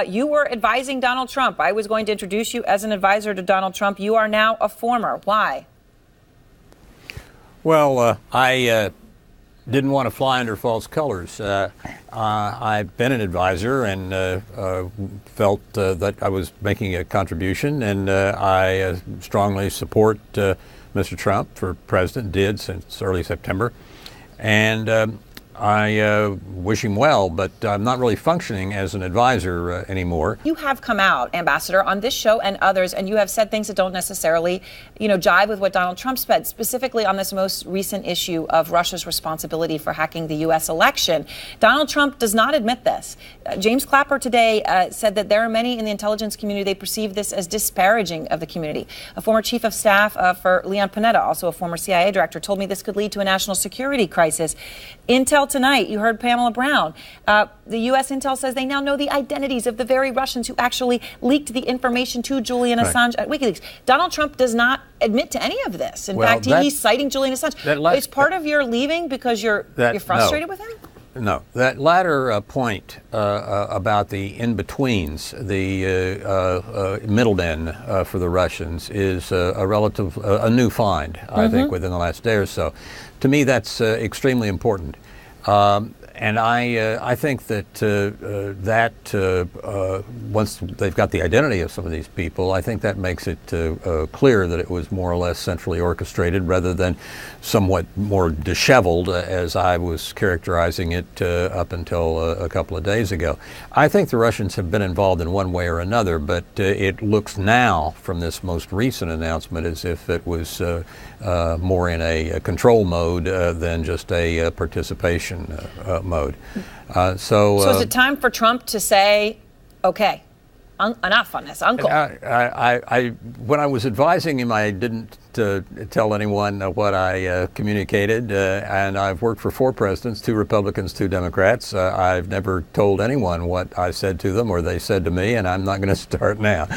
You were advising Donald Trump. I was going to introduce you as an advisor to Donald Trump. You are now a former. Why? Well, I didn't want to fly under false colors. I've been an advisor and felt that I was making a contribution, and I strongly support Mr. Trump for president, did since early September. And I wish him well, but I'm not really functioning as an advisor anymore. You have come out, Ambassador, on this show and others, and you have said things that don't necessarily, jive with what Donald Trump said, specifically on this most recent issue of Russia's responsibility for hacking the U.S. election. Donald Trump does not admit this. James Clapper today said that there are many in the intelligence community, they perceive this as disparaging of the community. A former chief of staff for Leon Panetta, also a former CIA director, told me this could lead to a national security crisis. Intel tonight, you heard Pamela Brown. The U.S. Intel says they now know the identities of the very Russians who actually leaked the information to Julian Assange at WikiLeaks. Donald Trump does not admit to any of this. In fact, he's citing Julian Assange. Is part of your leaving because you're frustrated with him? No, that latter point about the in-betweens, the middlemen for the Russians, is a new find, I think, within the last day or so. To me, that's extremely important. And I think that once they've got the identity of some of these people, I think that makes it clear that it was more or less centrally orchestrated rather than somewhat more disheveled, as I was characterizing it up until a couple of days ago. I think the Russians have been involved in one way or another, but it looks now from this most recent announcement as if it was more in a control mode than just a participation mode. So is it time for Trump to say, okay, enough on this, Uncle? When I was advising him, I didn't tell anyone what I communicated, and I've worked for 4 presidents, 2 Republicans, 2 Democrats. I've never told anyone what I said to them or they said to me, and I'm not going to start now.